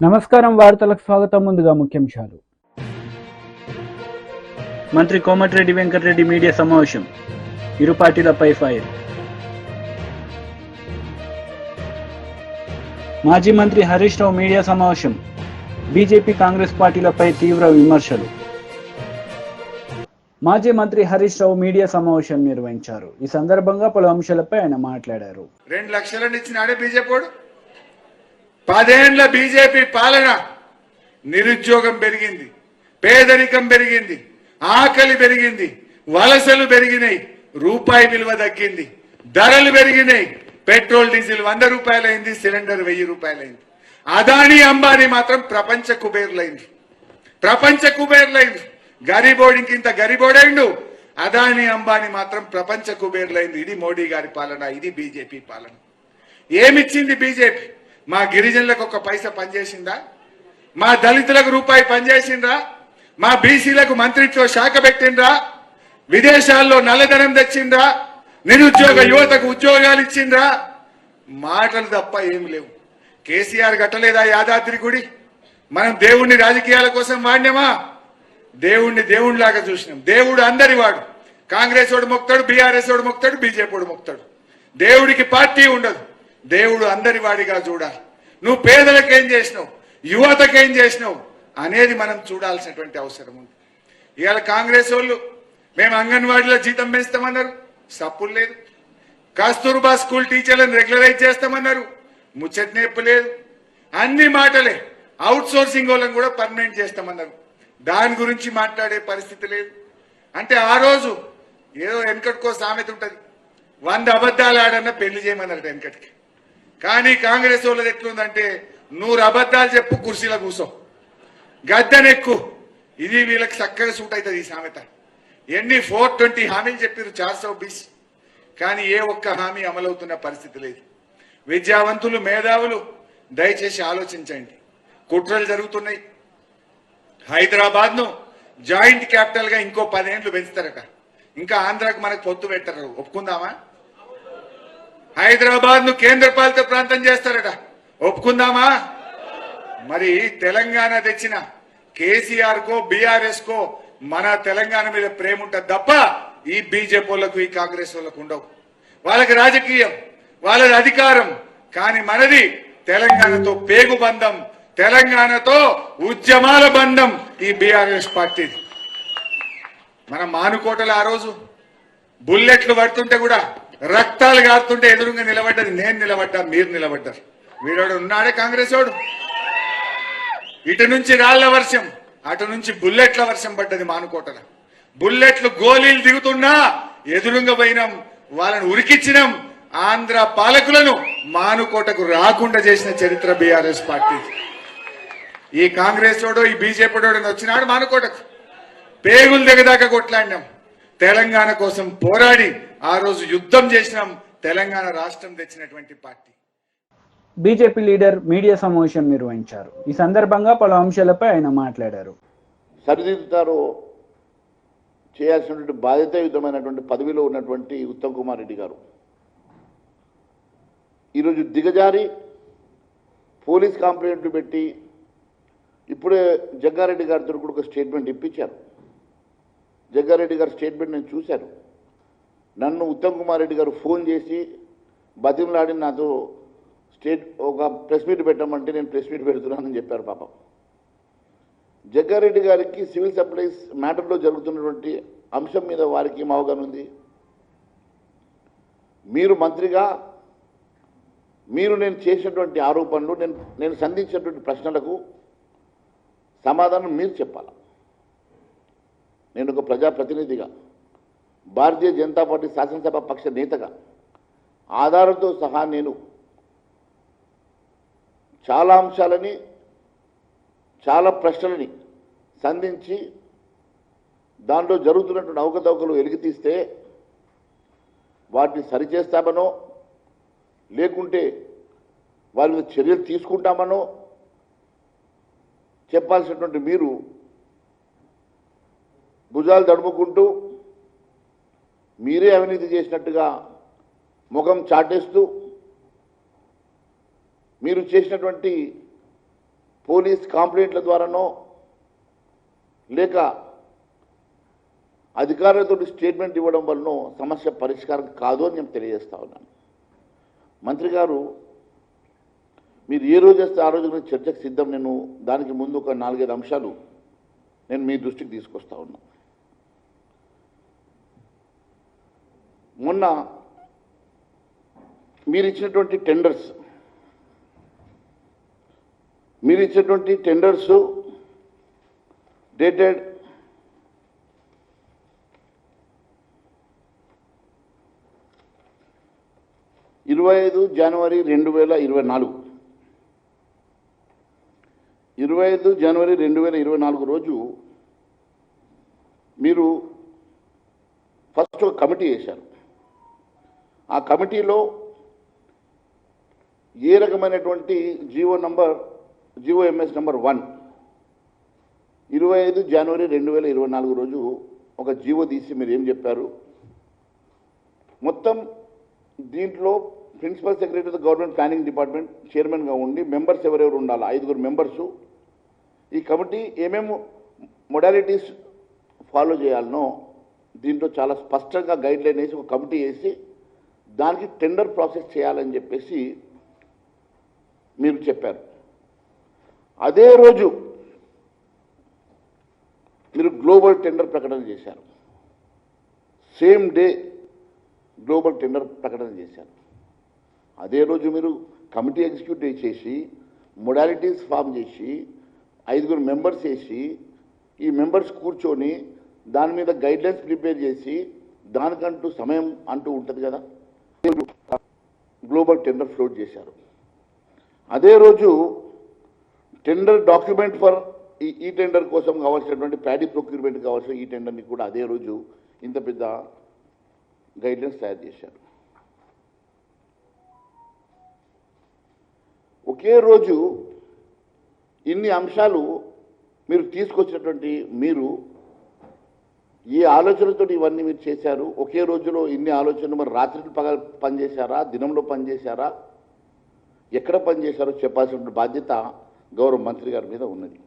నమస్కారం వార్తలకు స్వాగతం. ముందుగా ముఖ్యాంశాలు. మంత్రి కోమటిరెడ్డి వెంకటరెడ్డి మీడియా సమావేశం. ఇరు పార్టీలపై ఫైర్. మాజీ మంత్రి హరీష్ రావు మీడియా సమావేశం. బీజేపీ కాంగ్రెస్ పార్టీలపై తీవ్ర విమర్శలు. మాజీ మంత్రి హరీష్ రావు మీడియా సమావేశం నిర్వహించారు. ఈ సందర్భంగా పలు అంశాలపై ఆయన మాట్లాడారు. 2 లక్షలను ఇచ్చినాడే బీజేపీ. 10 ఏళ్ల బీజేపీ పాలన నిరుద్యోగం పెరిగింది, పేదరికం పెరిగింది, ఆకలి పెరిగింది, వలసలు పెరిగినాయి, రూపాయి విలువ తగ్గింది, ధరలు పెరిగినాయి. పెట్రోల్ డీజిల్ 100 రూపాయలైంది, సిలిండర్ 1000 రూపాయలైంది. అదానీ అంబానీ మాత్రం ప్రపంచ కుబేర్లైంది. గరీబోడికి ఇంత గరీబోడైండు. అదానీ అంబానీ మాత్రం ప్రపంచ కుబేర్లైంది. ఇది మోడీ గారి పాలన, ఇది బీజేపీ పాలన. ఏమిచ్చింది బీజేపీ? మా గిరిజనులకు 1 పైసా పనిచేసిందా? మా దళితులకు రూపాయి పనిచేసిండ్రా? మా బీసీలకు మంత్రిత్వ శాఖ పెట్టిండ్రా? విదేశాల్లో నల్లధనం తెచ్చిండ్రా? నిరుద్యోగ యువతకు ఉద్యోగాలు ఇచ్చిండ్రా? మాటలు తప్ప ఏమి లేవు. కేసీఆర్ కట్టలేదా యాదాద్రి గుడి? మనం దేవుణ్ణి రాజకీయాల కోసం వాడినామా? దేవుణ్ణి దేవుడిలాగా చూసినాం. దేవుడు అందరి వాడు. కాంగ్రెస్ వాడు మొక్తాడు, బీఆర్ఎస్ వాడు మొక్తాడు, బీజేపీ వాడు మొక్తాడు. దేవుడికి పార్టీ ఉండదు. దేవుడు అందరి వాడిగా చూడాలి. నువ్వు పేదలకేం చేసినావు, యువతకేం చేసినావు అనేది మనం చూడాల్సినటువంటి అవసరం ఉంది. ఇవాళ కాంగ్రెస్ వాళ్ళు మేము అంగన్వాడీలో జీతం పెంచుతామన్నారు, సప్పులు లేదు. కస్తూర్బా స్కూల్ టీచర్లను రెగ్యులరైజ్ చేస్తామన్నారు, ముచ్చట నేర్పు లేదు. అన్ని మాటలే. అవుట్ సోర్సింగ్ వాళ్ళని కూడా పర్మనెంట్ చేస్తామన్నారు, దాని గురించి మాట్లాడే పరిస్థితి లేదు. అంటే ఆ రోజు ఏదో వెనకటికో సామెత ఉంటుంది, 100 అబద్ధాలు ఆడన్నా పెళ్లి చేయమన్నారట వెనకటికి. కానీ కాంగ్రెస్ వాళ్ళది ఎట్లుందంటే 100 అబద్ధాలు చెప్పు, కుర్చీలో కూర్చో, గద్దెనెక్కు. ఇది వీళ్ళకి చక్కగా సూట్ అవుతుంది ఈ సామెత. ఎన్ని 420 హామీలు చెప్పారు, 420, కానీ ఏ ఒక్క హామీ అమలవుతున్న పరిస్థితి లేదు. విద్యావంతులు, మేధావులు దయచేసి ఆలోచించండి. కుట్రలు జరుగుతున్నాయి. హైదరాబాద్ ను జాయింట్ క్యాపిటల్ గా ఇంకో 10 ఏళ్లు పెంచుతారట. ఇంకా ఆంధ్రాకు మనకు పొత్తు పెట్టరు, ఒప్పుకుందామా? హైదరాబాద్ ను కేంద్ర పాలిత ప్రాంతం చేస్తారట, ఒప్పుకుందామా? మరి తెలంగాణ తెచ్చిన కేసీఆర్ కో బీఆర్ఎస్ కో మన తెలంగాణ మీద ప్రేమ ఉంటుంది తప్ప ఈ బీజేపీ వాళ్ళకు, ఈ కాంగ్రెస్ వాళ్ళకు ఉండవు. వాళ్ళకి రాజకీయం, వాళ్ళది అధికారం, కానీ మనది తెలంగాణతో పేగు బంధం, తెలంగాణతో ఉద్యమాల బంధం ఈ బీఆర్ఎస్ పార్టీది. మన మానుకోటలో ఆ రోజు బుల్లెట్లు పడుతుంటే కూడా రక్తాలు గారుతుంటే ఎదురుగా నిలబడ్డది నేను నిలబడ్డా, మీరు నిలబడ్డారు. వీడోడు ఉన్నాడే కాంగ్రెస్ వాడు. ఇటు నుంచి రాళ్ల వర్షం, అటు నుంచి బుల్లెట్ల వర్షం పడ్డది మానుకోటల. బుల్లెట్లు గోళీలు దిగుతున్నా ఎదురుగా పోయినాం, వాళ్ళని ఉరికిచ్చినాం. ఆంధ్ర పాలకులను మానుకోటకు రాకుండా చేసిన చరిత్ర బీఆర్ఎస్ పార్టీ. ఈ కాంగ్రెస్ వాడు, ఈ బీజేపీ వాడు వచ్చినాడు మానుకోటకు. పేగులు దిగదాకా కొట్లాడినాం. తెలంగాణ కోసం పోరాడి ఆ రోజు యుద్ధం చేసినాం. తెలంగాణ రాష్ట్రం తెచ్చినటువంటి పార్టీ. బీజేపీ లీడర్ మీడియా సమావేశం నిర్వహించారు. ఈ సందర్భంగా పలు అంశాలపై ఆయన మాట్లాడారు. సరిదిద్దుతారో చేయాల్సినటువంటి బాధ్యతాయుతమైనటువంటి పదవిలో ఉన్నటువంటి ఉత్తమ్ కుమార్ రెడ్డి గారు ఈరోజు దిగజారి పోలీస్ కంప్లైంట్లు పెట్టి ఇప్పుడే జగ్గారెడ్డి గారితో కూడా ఒక స్టేట్మెంట్ ఇప్పించారు. జగ్గారెడ్డి గారి స్టేట్మెంట్ నేను చూశాను. నన్ను ఉత్తమ్ కుమార్ రెడ్డి గారు ఫోన్ చేసి బతిమలాడి నాతో ఒక ప్రెస్ మీట్ పెట్టమంటే నేను ప్రెస్ మీట్ పెడుతున్నానని చెప్పారు. పాపం జగ్గారెడ్డి గారికి సివిల్ సప్లైస్ మ్యాటర్లో జరుగుతున్నటువంటి అంశం మీద వారికి అవగాహన ఉంది. మీరు మంత్రిగా నేను చేసినటువంటి ఆరోపణలు, నేను సంధించినటువంటి ప్రశ్నలకు సమాధానం మీరు చెప్పాలి. నేను ఒక ప్రజాప్రతినిధిగా, భారతీయ జనతా పార్టీ శాసనసభ పక్ష నేతగా ఆధారంతో సహా నేను చాలా అంశాలని, చాలా ప్రశ్నలని సంధించి దాంట్లో జరుగుతున్నటువంటి అవకతవకలు వెలికితీస్తే వాటిని సరిచేస్తామనో లేకుంటే వారి మీద చర్యలు తీసుకుంటామనో చెప్పాల్సినటువంటి మీరు భుజాలు తడుముకుంటూ మీరే అవినీతి చేసినట్టుగా ముఖం చాటేస్తూ మీరు చేసినటువంటి పోలీస్ కంప్లైంట్ల ద్వారానో లేక అధికారులతో స్టేట్మెంట్ ఇవ్వడం వలన సమస్య పరిష్కారం కాదు అని నేను తెలియజేస్తా ఉన్నాను. మంత్రి గారు, మీరు ఏ రోజు వస్తే ఆ రోజు మీద చర్చకు సిద్ధం. నేను దానికి ముందు ఒక 4-5 అంశాలు నేను మీ దృష్టికి తీసుకొస్తా ఉన్నా. మొన్న మీరు ఇచ్చినటువంటి టెండర్స్ డేటెడ్ 25 జనవరి 2024. 25 జనవరి 2024 రోజు మీరు ఫస్ట్ ఒక కమిటీ వేశారు. ఆ కమిటీలో ఏ రకమైనటువంటి జిఓఎంఎస్ నంబర్ 1 25 జనవరి 2024 రోజు ఒక జీవో తీసి మీరు ఏం చెప్పారు? మొత్తం దీంట్లో principal secretary of the government planning department చైర్మన్గా ఉండి మెంబర్స్ ఎవరెవరు ఉండాలి? 5 మెంబర్సు. ఈ కమిటీ ఏమేమి మొడాలిటీస్ ఫాలో చేయాలనో దీంట్లో చాలా స్పష్టంగా గైడ్లైన్ వేసి ఒక కమిటీ వేసి దానికి టెండర్ ప్రాసెస్ చేయాలని చెప్పేసి మీరు చెప్పారు. అదే రోజు మీరు గ్లోబల్ టెండర్ ప్రకటన చేశారు. సేమ్ డే గ్లోబల్ టెండర్ ప్రకటన చేశారు. అదే రోజు మీరు కమిటీ ఎగ్జిక్యూట్ చేసి మొడాలిటీస్ ఫామ్ చేసి 5 మెంబర్స్ వేసి ఈ మెంబర్స్ కూర్చొని దాని మీద గైడ్లైన్స్ ప్రిపేర్ చేసి దానికంటూ సమయం అంటూ ఉంటుంది కదా, గ్లోబల్ టెండర్ ఫ్లోట్ చేశారు. అదే రోజు టెండర్ డాక్యుమెంట్ ఫర్ ఈ టెండర్ కోసం కావాల్సినటువంటి ప్యాడీ ప్రొక్యూర్మెంట్ కావాల్సిన ఈ టెండర్ని కూడా అదే రోజు ఇంత పెద్ద గైడ్లైన్స్ తయారు చేశారు. ఒకే రోజు ఇన్ని అంశాలు మీరు తీసుకొచ్చినటువంటి మీరు ఏ ఆలోచనతో ఇవన్నీ మీరు చేశారు? ఒకే రోజులో ఇన్ని ఆలోచనలు మరి రాత్రి పగలు పనిచేశారా, దినంలో పనిచేశారా, ఎక్కడ పనిచేశారో చెప్పాల్సిన బాధ్యత గౌరవ మంత్రి గారి మీద ఉన్నది.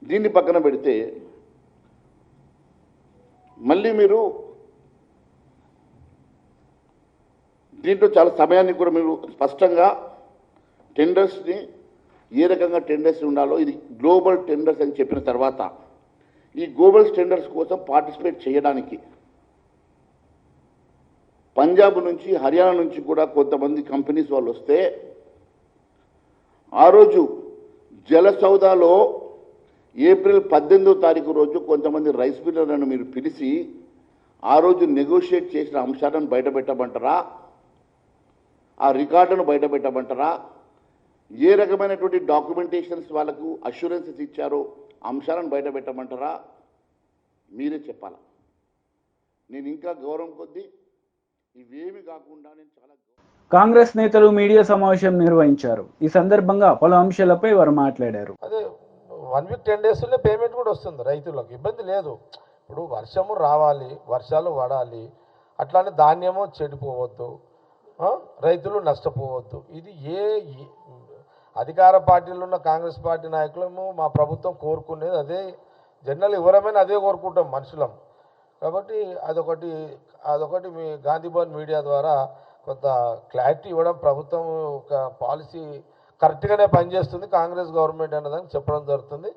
దీన్ని పక్కన పెడితే మళ్ళీ మీరు దీంట్లో చాలా సమయాన్ని కూడా మీరు స్పష్టంగా టెండర్స్ని ఏ రకంగా టెండర్స్ ఉండాలో ఇది గ్లోబల్ టెండర్స్ అని చెప్పిన తర్వాత ఈ గ్లోబల్ టెండర్స్ కోసం పార్టిసిపేట్ చేయడానికి పంజాబ్ నుంచి హర్యానా నుంచి కూడా కొంతమంది కంపెనీస్ వాళ్ళు వస్తే ఆ రోజు జలసౌదాలో ఏప్రిల్ 18వ తారీఖు రోజు కొంతమంది రైస్ మిల్లర్లను మీరు పిలిచి ఆ రోజు నెగోషియేట్ చేసిన అంశాలను బయటపెట్టమంటారా? ఆ రికార్డును బయటపెట్టమంటారా? ఏ రకమైనటువంటి డాక్యుమెంటేషన్స్ వాళ్ళకు అష్యూరెన్సెస్ ఇచ్చారో అంశాలను బయటపెట్టమంటారా? మీరే చెప్పాలా. నేను ఇంకా గౌరవం కొద్దీ ఇవేమి కాకుండా నేను చాలా కాంగ్రెస్ నేతలు మీడియా సమావేశం నిర్వహించారు. ఈ సందర్భంగా పలు అంశాలపై వారు మాట్లాడారు. అదే 1 వీక్ 10 డేస్లో పేమెంట్ కూడా వస్తుంది రైతులకు, ఇబ్బంది లేదు. ఇప్పుడు వర్షము రావాలి, వర్షాలు పడాలి, అట్లానే ధాన్యము చెడిపోవద్దు, రైతులు నష్టపోవద్దు. ఇది అధికార పార్టీలో ఉన్న కాంగ్రెస్ పార్టీ నాయకులము మా ప్రభుత్వం కోరుకునేది అదే. జనరల్ ఎవరమైనా అదే కోరుకుంటాం మనుషులం. కాబట్టి అదొకటి మీ గాంధీ భవన్ మీడియా ద్వారా కొంత క్లారిటీ ఇవ్వడం, ప్రభుత్వం ఒక పాలసీ కరెక్ట్గానే పనిచేస్తుంది కాంగ్రెస్ గవర్నమెంట్ అన్నదాన్ని చెప్పడం జరుగుతుంది.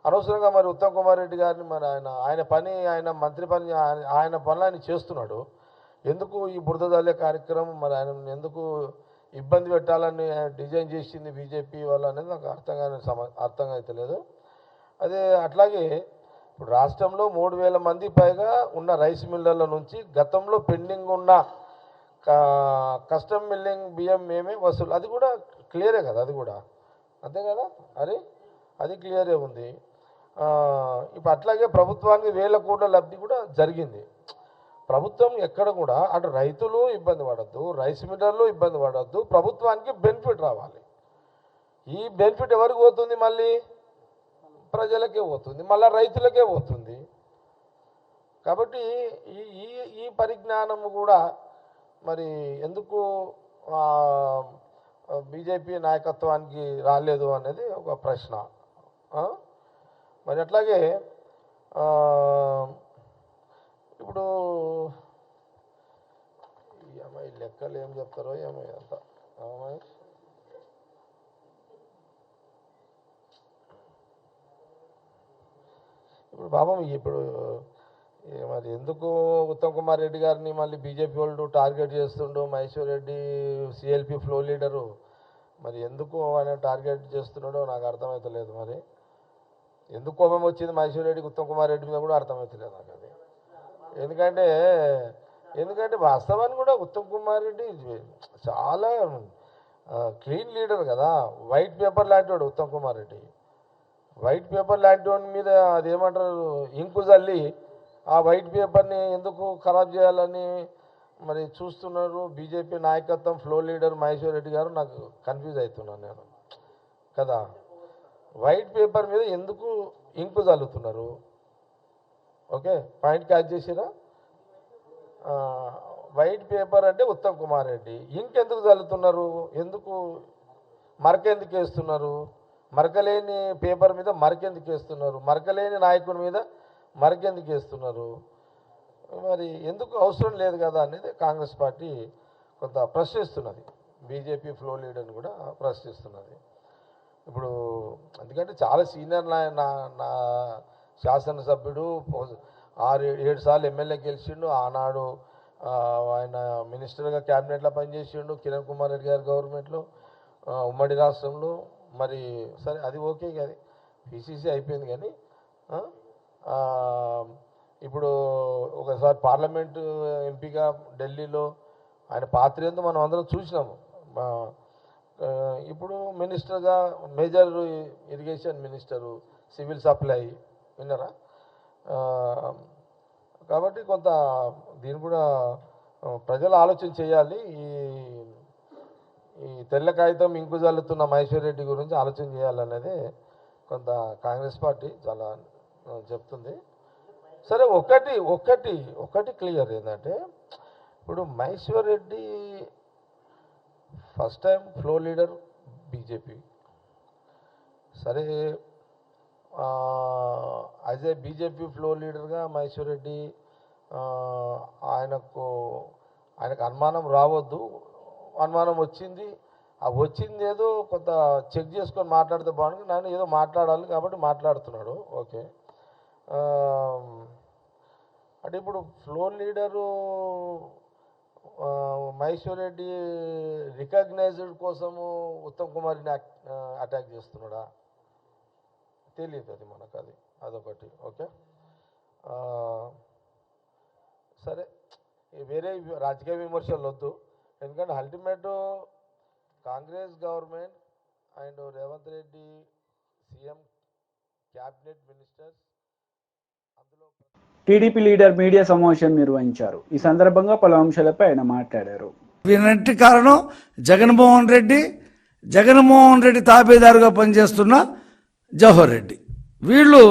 అనవసరంగా మరి ఉత్తమ్ కుమార్ రెడ్డి గారిని మరి ఆయన మంత్రి పని ఆయన పనులు ఆయన చేస్తున్నాడు. ఎందుకు ఈ బురద జల్లే కార్యక్రమం మరి ఆయన ఎందుకు ఇబ్బంది పెట్టాలని డిజైన్ చేసింది బీజేపీ వాళ్ళు అనేది నాకు అర్థం అయితే లేదు. అదే అట్లాగే ఇప్పుడు రాష్ట్రంలో 3000 మంది పైగా ఉన్న రైస్ మిల్లర్ల నుంచి గతంలో పెండింగ్ ఉన్న కస్టమ్ మిల్లింగ్ బియ్యం మేమే వసూలు, అది కూడా క్లియరే కదా, అది కూడా అంతే కదా, అది క్లియరే ఉంది. ఇప్పుడు అట్లాగే ప్రభుత్వానికి 1000 కోట్ల లబ్ధి కూడా జరిగింది. ప్రభుత్వం ఎక్కడ కూడా అటు రైతులు ఇబ్బంది పడద్దు, రైస్ మిల్లర్లు ఇబ్బంది పడద్దు, ప్రభుత్వానికి బెనిఫిట్ రావాలి. ఈ బెనిఫిట్ ఎవరికి పోతుంది? మళ్ళీ ప్రజలకే పోతుంది, మళ్ళీ రైతులకే పోతుంది. కాబట్టి ఈ పరిజ్ఞానము కూడా మరి ఎందుకు బీజేపీ నాయకత్వానికి రాలేదు అనేది ఒక ప్రశ్న. మరి అట్లాగే ఇప్పుడు ఈ అమ్మాయి లెక్కలు ఏం చెప్తారో ఏమో అంత అమ్మాయి ఇప్పుడు పాపం ఇప్పుడు మరి ఎందుకు ఉత్తమ్ కుమార్ రెడ్డి గారిని మళ్ళీ బీజేపీ వాళ్ళు టార్గెట్ చేస్తుండో, Maheshwar Reddy CLP floor leader మరి ఎందుకు ఆయన టార్గెట్ చేస్తున్నాడో నాకు అర్థమవుతలేదు. మరి ఎందుకు కోపం వచ్చింది మహేశ్వర్ రెడ్డికి ఉత్తమ్ కుమార్ రెడ్డి మీద కూడా అర్థమవుతలేదు నాకు అది. ఎందుకంటే వాస్తవాన్ని కూడా ఉత్తమ్ కుమార్ రెడ్డి చాలా క్లీన్ లీడర్ కదా, వైట్ పేపర్ లాంటి వాడు ఉత్తమ్ కుమార్ రెడ్డి. వైట్ పేపర్ లాంటి వాడి మీద అదేమంటారు ఇంకు చల్లి ఆ వైట్ పేపర్ని ఎందుకు ఖరాబ్ చేయాలని మరి చూస్తున్నారు బీజేపీ నాయకత్వం, ఫ్లో లీడర్ మహేశ్వర్ రెడ్డి గారు. నాకు కన్ఫ్యూజ్ అవుతున్నాను నేను కదా. వైట్ పేపర్ మీద ఎందుకు ఇంకు చల్లుతున్నారు? ఓకే, పాయింట్ క్యాచ్ చేసిరా? వైట్ పేపర్ అంటే ఉత్తమ్ కుమార్ రెడ్డి, ఇంక్ ఎందుకు చల్లుతున్నారు? ఎందుకు మరకెందుకు వేస్తున్నారు? మరకలేని పేపర్ మీద మరకెందుకు వేస్తున్నారు? మరకలేని నాయకుడి మీద మరకెందుకు వేస్తున్నారు? మరి ఎందుకు అవసరం లేదు కదా అనేది కాంగ్రెస్ పార్టీ కొంత ప్రశ్నిస్తున్నది, బీజేపీ ఫ్లో లీడర్ని కూడా ప్రశ్నిస్తున్నది. ఇప్పుడు ఎందుకంటే చాలా సీనియర్ నా శాసనసభ్యుడు, 6-7 సార్లు ఎమ్మెల్యే గెలిచిండు, ఆనాడు ఆయన మినిస్టర్గా క్యాబినెట్లో పనిచేసిండు కిరణ్ కుమార్ రెడ్డి గారి గవర్నమెంట్లో ఉమ్మడి రాష్ట్రంలో. మరి సరే అది ఓకే, కానీ పిసిసి అయిపోయింది. కానీ ఇప్పుడు ఒకసారి పార్లమెంటు ఎంపీగా ఢిల్లీలో ఆయన పాత్ర ఏందో మనం అందరం చూసినాము. ఇప్పుడు మినిస్టర్గా major irrigation minister, civil supply విన్నారా? కాబట్టి కొంత దీన్ని కూడా ప్రజలు ఆలోచన చేయాలి. ఈ తెల్ల కాగితం ఇంకు జల్లుతున్న మహేశ్వర్ రెడ్డి గురించి ఆలోచన చేయాలనేది కొంత కాంగ్రెస్ పార్టీ చాలా చెప్తుంది. సరే, ఒకటి క్లియర్ ఏంటంటే ఇప్పుడు Maheshwar Reddy first time flow leader BJP. సరే, యాజ్ ఏ బీజేపీ ఫ్లో లీడర్గా మహేశ్వర్ రెడ్డి ఆయనకు అనుమానం రావద్దు. అనుమానం వచ్చింది, ఆ వచ్చింది ఏదో కొంత చెక్ చేసుకొని మాట్లాడితే బాగుంది. నేను ఏదో మాట్లాడాలి కాబట్టి మాట్లాడుతున్నాడు. ఓకే, అంటే ఇప్పుడు floor leader Maheshwar Reddy recognised కోసము ఉత్తమ్ కుమార్ని అటాక్ చేస్తున్నాడా తెలియదు, అది మనకు అదొకటి. ఓకే, సరే, వేరే రాజకీయ విమర్శలు వద్దు. ఎందుకంటే ultimate Congress government and Revanth Reddy CM, cabinet ministers, అందులో టీడీపీ లీడర్ మీడియా సమావేశం నిర్వహించారు. ఈ సందర్భంగా పలు అంశాలపై ఆయన మాట్లాడారు. వీరన్నిటి కారణం జగన్మోహన్ రెడ్డి తాబేదారుగా పనిచేస్తున్న జవహర్ రెడ్డి, వీళ్ళు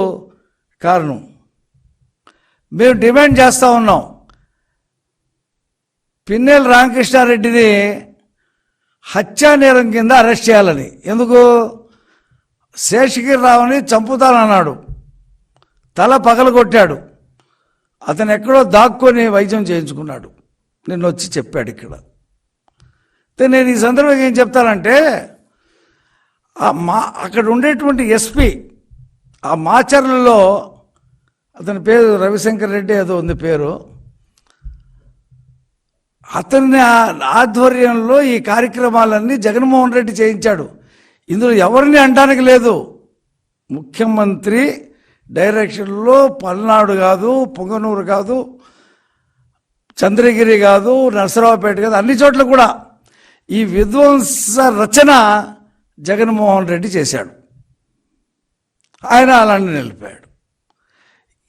కారణం. మేము డిమాండ్ చేస్తూ ఉన్నాం, పిన్నెల రామకృష్ణారెడ్డిని హత్యానేరం కింద అరెస్ట్ చేయాలని. ఎందుకు? శేషగిరిరావుని చంపుతానన్నాడు, తల పగలగొట్టాడు, అతను ఎక్కడో దాక్కొని వైద్యం చేయించుకున్నాడు, నిన్న వచ్చి చెప్పాడు ఇక్కడ. నేను ఈ సందర్భంగా ఏం చెప్తానంటే, అక్కడ ఉండేటువంటి ఎస్పీ ఆ మాచర్లలో, అతని పేరు రవిశంకర్ రెడ్డి ఏదో ఉంది పేరు, అతని ఆధ్వర్యంలో ఈ కార్యక్రమాలన్నీ జగన్మోహన్ రెడ్డి చేయించాడు. ఇందులో ఎవరిని అనడానికి లేదు. ముఖ్యమంత్రి డైరెక్షన్లో పల్నాడు కాదు, పొంగనూరు కాదు, చంద్రగిరి కాదు, నరసరావుపేట కాదు, అన్ని చోట్ల కూడా ఈ విధ్వంస రచన జగన్మోహన్ రెడ్డి చేశాడు. ఆయన అలాంటి నిలిపాడు.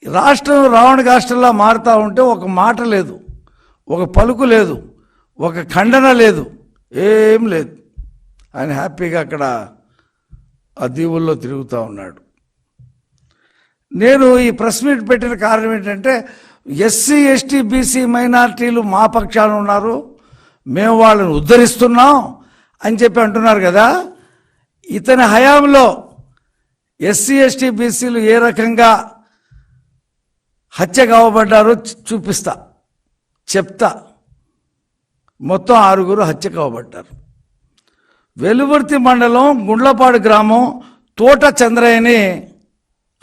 రాష్ట్రం రావణ రాష్ట్రంలా మారుతూ ఉంటే ఒక మాట లేదు, ఒక పలుకు లేదు, ఒక ఖండన లేదు, ఏం లేదు. ఆయన హ్యాపీగా అక్కడ ఆ దీవుల్లో తిరుగుతూ ఉన్నాడు. నేను ఈ ప్రెస్ మీట్ పెట్టిన కారణం ఏంటంటే, ఎస్సీ ఎస్టీ బీసీ మైనారిటీలు మా పక్షాన ఉన్నారు, మేము వాళ్ళని ఉద్ధరిస్తున్నాం అని చెప్పి అంటున్నారు కదా. ఇతని హయాంలో ఎస్సీ ఎస్టీ బీసీలు ఏ రకంగా హత్య కావబడ్డారో చూపిస్తా, చెప్తా. మొత్తం 6 హత్య కావబడ్డారు. వెలువర్తి మండలం గుండ్లపాడు గ్రామం తోట చంద్రయ్యని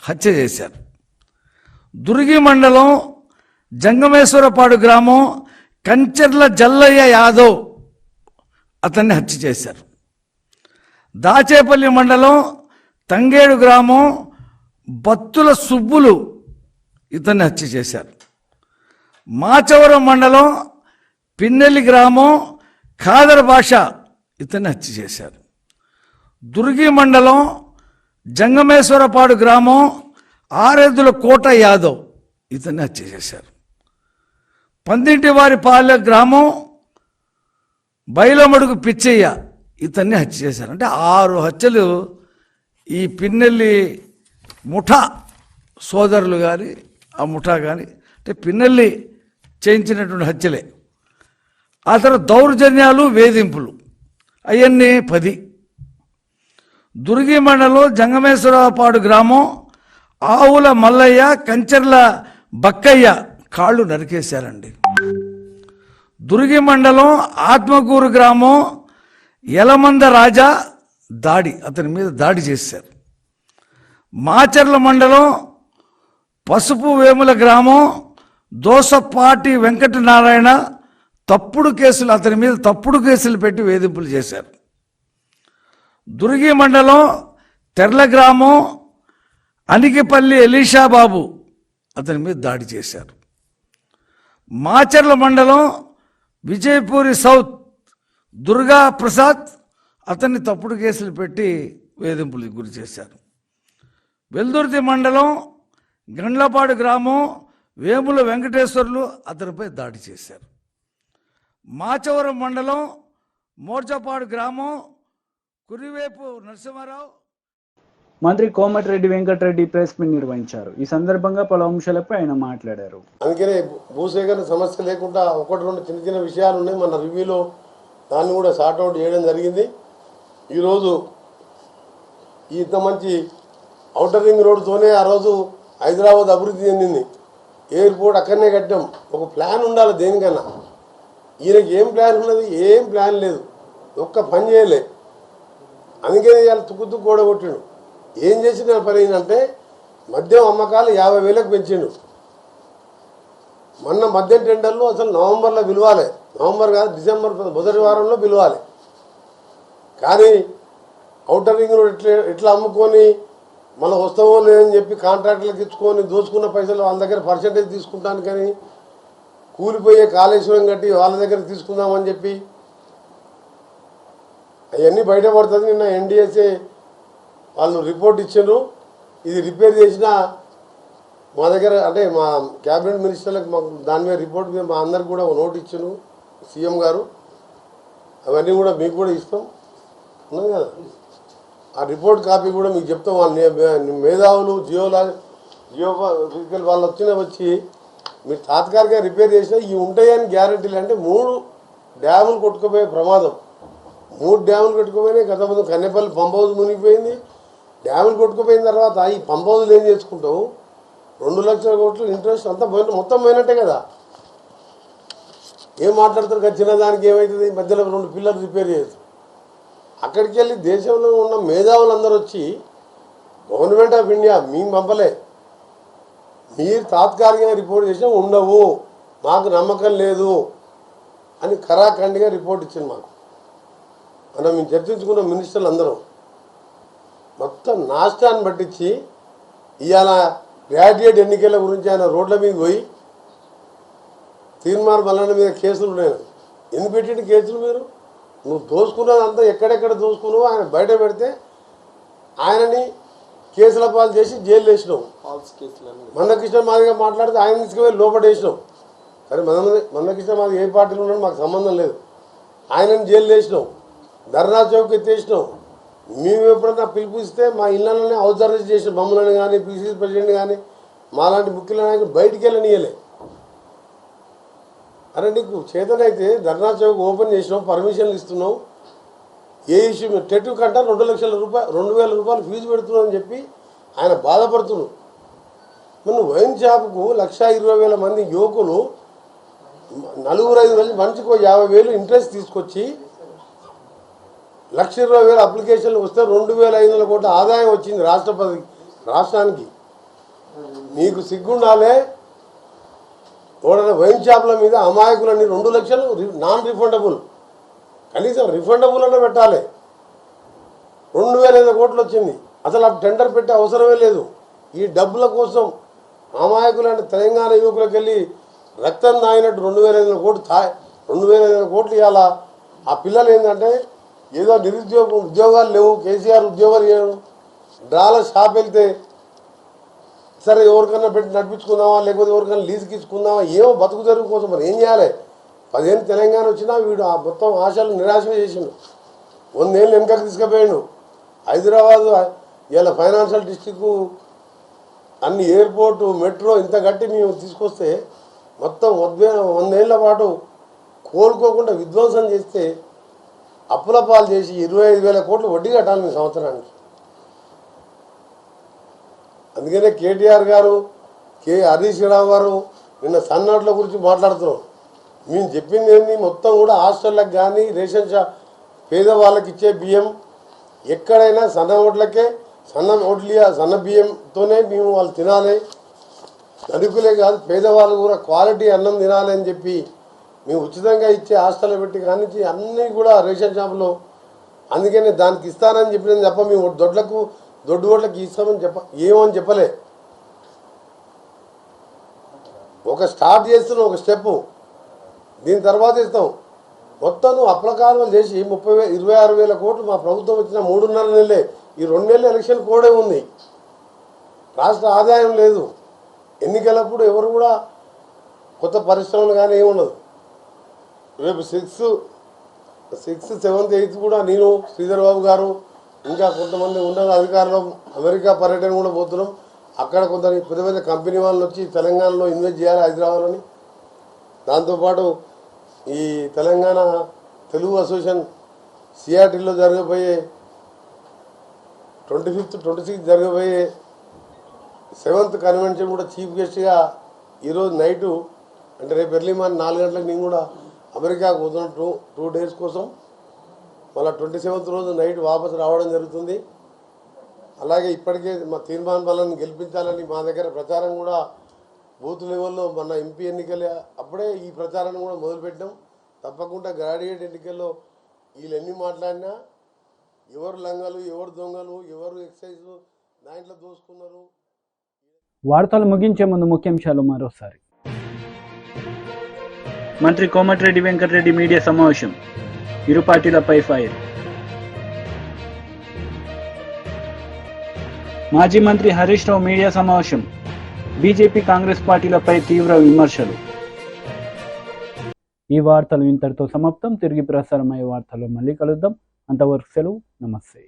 హత్య చేశారు. దుర్గి మండలం జంగమేశ్వరపాడు గ్రామం కంచెర్ల జల్లయ్య యాదవ్ అతన్ని హత్య చేశారు. దాచేపల్లి మండలం తంగేడు గ్రామం బత్తుల సుబ్బులు ఇతన్ని హత్య చేశారు. మాచవరం మండలం పిన్నెల్లి గ్రామం ఖాదర్ భాష ఇతన్ని హత్య చేశారు. దుర్గి మండలం జంగమేశ్వరపాడు గ్రామం ఆరెద్దుల కోట యాదవ్ ఇతన్ని హత్య చేశారు. పందింటివారిపాలె గ్రామం బైలమడుగు పిచ్చయ్య ఇతన్ని హత్య చేశారు. అంటే 6 హత్యలు ఈ పిన్నెల్లి ముఠా సోదరులు కానీ ఆ ముఠా కానీ, అంటే పిన్నెల్లి చేయించినటువంటి హత్యలే. ఆ తర్వాత దౌర్జన్యాలు, వేధింపులు అవన్నీ 10. దుర్గి మండలం జంగమేశ్వరపాడు గ్రామం ఆవుల మల్లయ్య కంచెర్ల బక్కయ్య కాళ్ళు నరికేశారండి. దుర్గి మండలం ఆత్మకూరు గ్రామం యలమంద రాజా అతని మీద దాడి చేశారు. మాచర్ల మండలం పసుపు వేముల గ్రామం దోసపాటి వెంకటనారాయణ అతని మీద తప్పుడు కేసులు పెట్టి వేధింపులు చేశారు. దుర్గి మండలం తెర్ల గ్రామం అనికిపల్లి ఎలీషాబాబు అతని మీద దాడి చేశారు. మాచర్ల మండలం విజయపూరి సౌత్ దుర్గా ప్రసాద్ అతన్ని తప్పుడు కేసులు పెట్టి వేధింపులకు గురి చేశారు. వెల్దుర్తి మండలం గండ్లపాడు గ్రామం వేముల వెంకటేశ్వర్లు అతనిపై దాడి చేశారు. మాచవరం మండలం మోర్చపాడు గ్రామం కురివేపు నరసింహారావు. మంత్రి కోమటిరెడ్డి వెంకటరెడ్డి ప్రెస్ మీట్ నిర్వహించారు. ఈ సందర్భంగా పలు అంశాలపై ఆయన మాట్లాడారు. అందుకనే భూసేకరణ సమస్య లేకుండా 1-2 చిన్న చిన్న విషయాలు ఉన్నాయి. మన రివ్యూలో దాన్ని కూడా సార్ట్అవుట్ చేయడం జరిగింది. ఈరోజు ఇంత మంచి ఔటర్ రింగ్ రోడ్డుతోనే ఆ రోజు హైదరాబాద్ అభివృద్ధి చెందింది. ఎయిర్పోర్ట్ అక్కడనే కట్టాం. ఒక ప్లాన్ ఉండాలి దేనికన్నా. ఈయనకి ఏం ప్లాన్ ఉన్నది? ఏం ప్లాన్ లేదు. ఒక్క పని చేయలే. అందుకనే ఇవాళ తుక్కు కూడగొట్టిండు. ఏం చేసిన పని ఏంటంటే మద్యం అమ్మకాలు 50,000కు పెంచిండు. మొన్న మద్యం టెండర్లు అసలు నవంబర్లో పిలవాలి, నవంబర్ కాదు డిసెంబర్ మొదటి వారంలో పిలవాలి. కానీ ఔటర్ రింగ్ రోడ్ ఎట్లా అమ్ముకొని మళ్ళీ వస్తామో లేదని చెప్పి కాంట్రాక్టర్లకు ఇచ్చుకొని దోచుకున్న పైసలు వాళ్ళ దగ్గర పర్సెంటేజ్ తీసుకుంటాను, కానీ కూలిపోయే కాళేశ్వరం కట్టి వాళ్ళ దగ్గర తీసుకుందామని చెప్పి అవన్నీ బయటపడుతుంది. నిన్న NDSA వాళ్ళు రిపోర్ట్ ఇచ్చారు. ఇది రిపేర్ చేసిన మా దగ్గర అంటే మా క్యాబినెట్ మినిస్టర్లకు మాకు దాని మీద రిపోర్ట్ మీద మా అందరికి కూడా ఒక నోట్ ఇచ్చాను సీఎం గారు. అవన్నీ కూడా మీకు కూడా ఇస్తాం ఉన్నది కదా. ఆ రిపోర్ట్ కాపీ కూడా మీకు చెప్తాం. వాళ్ళ మేధావులు జియోఫిజికల్ వాళ్ళు వచ్చి మీరు తాత్కాలికంగా రిపేర్ చేసినా ఇవి ఉంటాయని గ్యారెంటీలు. అంటే 3 డ్యాములు కొట్టుకుపోయే ప్రమాదం. 3 డ్యాములు కొట్టుకుపోయినాయి. గత ముందు కన్నెపల్లి పంప్ హౌస్ మునిగిపోయింది. డ్యాములు కొట్టుకుపోయిన తర్వాత ఈ పంప్ హౌస్లు ఏం చేసుకుంటావు? 2 లక్షల కోట్లు ఇంట్రెస్ట్ అంతా పోయిన మొత్తం పోయినట్టే కదా. ఏం మాట్లాడతారు కదా, చిన్నదానికి ఏమవుతుంది? మధ్యలో 2 పిల్లలు రిపేర్ చేయొచ్చు. అక్కడికి వెళ్ళి దేశంలో ఉన్న మేధావులందరూ వచ్చి గవర్నమెంట్ ఆఫ్ ఇండియా మేము పంపలే, మీరు తాత్కాలికంగా రిపోర్ట్ చేసినా ఉండవు, మాకు నమ్మకం లేదు అని ఖరాఖండిగా రిపోర్ట్ ఇచ్చింది మాకు. మేము చర్చించుకున్న మినిస్టర్లు అందరం మొత్తం నాష్టాన్ని పట్టించి ఇవాళ గ్రాడ్యుయేట్ ఎన్నికల గురించి ఆయన రోడ్ల మీద పోయి తీర్మార్ మల్లన్న మీద కేసులు ఉన్నాయి. ఎందుకు పెట్టిండు కేసులు? మీరు నువ్వు దోసుకున్నదంతా ఎక్కడెక్కడ దోసుకున్నావు ఆయన బయట పెడితే ఆయనని కేసుల పాలు చేసి జైలు వేసినావు. మందకృష్ణ మాదిగా మాట్లాడితే ఆయన తీసుకుపోయి లోపడేసినావు. సరే మందకృష్ణ మాది ఏ పార్టీలో ఉన్నాడు మాకు సంబంధం లేదు. ఆయనని జైలు వేసినావు. ధర్నా చౌక్ ఎత్తేసినావు. మేము ఎప్పుడన్నా పిలుపు ఇస్తే మా ఇళ్ళనే హౌస్ అరెస్ట్ చేసిన మమ్మల్ని కానీ PCC ప్రెసిడెంట్ కానీ మాలాంటి ముఖ్యుల నాయకులు బయటికి వెళ్ళనియలే. అరే నీకు చేతనైతే ధర్నా చౌక్ ఓపెన్ చేసినావు, పర్మిషన్లు ఇస్తున్నావు, ఏ ఇష్యూ టెట్ కంటే 2,00,000 రూపాయలు 2,000 రూపాయలు ఫీజు పెడుతున్నావు అని చెప్పి ఆయన బాధపడుతున్నారు. మనం వైన్ షాపుకు 1,20,000 మంది యువకులు 4-5 రోజులు మనిషికి 50,000 ఇంట్రెస్ట్ తీసుకొచ్చి 1,20,000 అప్లికేషన్లు వస్తే 2,500 కోట్ల ఆదాయం వచ్చింది రాష్ట్రానికి. మీకు సిగ్గుండాలే. వైన్ షాపుల మీద అమాయకులని 2 లక్షలు నాన్ రిఫండబుల్, కనీసం రిఫండబుల్ అన్న పెట్టాలి. 2,500 కోట్లు వచ్చింది. అసలు ఆ టెండర్ పెట్టే అవసరమే లేదు. ఈ డబ్బుల కోసం అమాయకులని తెలంగాణ యువకులకు వెళ్ళి రక్తం తాగినట్టు 2,500 కోట్లు 2,500 కోట్లు ఇవ్వాలా. ఆ పిల్లలు ఏంటంటే ఏదో ఉద్యోగాలు లేవు, కేసీఆర్ ఉద్యోగాలు చేయడం, డ్రాల షాప్ వెళ్తే సరే ఎవరికన్నా పెట్టి నడిపించుకుందామా, లేకపోతే ఎవరికైనా లీజుకి ఇచ్చుకుందామా, ఏమో బతుకు తెరువు కోసం. మరి ఏం చేయాలి? 10 ఏళ్ళు తెలంగాణ వచ్చినా వీడు ఆ మొత్తం ఆశలు నిరాశ చేసిండు. 100 ఏళ్ళు వెనకకి తీసుకుపోయాడు. హైదరాబాద్ ఇలా ఫైనాన్షియల్ డిస్ట్రిక్ట్ అన్ని ఎయిర్పోర్టు, మెట్రో ఇంత గట్టి మేము తీసుకొస్తే మొత్తం 100 ఏళ్ల పాటు కోలుకోకుండా విధ్వంసం చేస్తే అప్పుల పాలు చేసి 25,000 కోట్లు వడ్డీ కట్టాలి మీ సంవత్సరానికి. అందుకనే కేటీఆర్ గారు, హరీష్ రావు గారు నిన్న సన్నోట్ల గురించి మాట్లాడుతున్నాం. మేము చెప్పింది ఏంటి? మొత్తం కూడా హాస్టళ్ళకి కానీ రేషన్ షాప్ పేదవాళ్ళకి ఇచ్చే బియ్యం ఎక్కడైనా సన్న ఓట్లకే సన్న బియ్యంతోనే మేము వాళ్ళు తినాలి. ధనికులే కాదు పేదవాళ్ళు కూడా క్వాలిటీ అన్నం తినాలి అని చెప్పి మేము ఉచితంగా ఇచ్చే హాస్టల్లో పెట్టి కానించి అన్నీ కూడా రేషన్ షాపులో. అందుకని దానికి ఇస్తానని చెప్పినది తప్ప మేము దొడ్డు ఓట్లకి ఇస్తామని ఏమని చెప్పలే. ఒక స్టార్ట్ చేస్తున్నాం, ఒక స్టెప్. దీని తర్వాత ఇస్తాం. మొత్తం నువ్వు అప్లకాలను చేసి 26,000 కోట్లు మా ప్రభుత్వం వచ్చిన 3.5 నెలలే. ఈ 2 నెలలు ఎలక్షన్ కోడే ఉంది. రాష్ట్ర ఆదాయం లేదు. ఎన్నికలప్పుడు ఎవరు కూడా కొత్త పరిశ్రమలు కానీ ఏముండదు. రేపు 6th, 7th, 8th కూడా నేను, శ్రీధర్ బాబు గారు, ఇంకా కొంతమంది ఉన్నత అధికారులు అమెరికా పర్యటన కూడా పోతున్నాం. అక్కడ కొంత పెద్ద పెద్ద కంపెనీ వాళ్ళు వచ్చి తెలంగాణలో ఇన్వెస్ట్ చేయాలి హైదరాబాద్లోని. దాంతోపాటు ఈ తెలంగాణ తెలుగు అసోసియేషన్ సిఆర్టీలో జరగబోయే 25th, 26th జరగబోయే 7th కన్వెన్షన్ కూడా చీఫ్ గెస్ట్గా ఈరోజు నైటు అంటే రేపు ఎర్లీ మార్నింగ్ 4 గంటలకు నేను కూడా అమెరికాకు పోతున్నాం 2 days కోసం. మళ్ళీ 27th రోజు నైట్ వాపసు రావడం జరుగుతుంది. అలాగే ఇప్పటికే మా తీర్మాన్ బలాన్ని గెలిపించాలని మా దగ్గర ప్రచారం కూడా బూత్ లెవెల్లో మన ఎంపీ ఎన్నికలు అప్పుడే ఈ ప్రచారాన్ని కూడా మొదలుపెట్టాం. తప్పకుండా గ్రాడ్యుయేట్ ఎన్నికల్లో వీళ్ళు ఎన్ని మాట్లాడినా ఎవరు లంగలు, ఎవరు దొంగలు, ఎవరు ఎక్సైజ్ దాంట్లో దోసుకున్నారు. వార్తలు ముగించే ముందు ముఖ్యాంశాలు మరోసారి. మంత్రి కోమటిరెడ్డి వెంకటరెడ్డి మీడియా సమావేశం, ఇరు పార్టీలపై ఫైర్. మాజీ మంత్రి హరీష్ రావు మీడియా సమావేశం, బీజేపీ కాంగ్రెస్ పార్టీలపై తీవ్ర విమర్శలు. ఈ వార్తలు ఇంతటితో సమాప్తం. తిరిగి ప్రసారమయ్యే వార్తల్లో మళ్ళీ కలుద్దాం. అంతవరకు సెలవు. నమస్తే.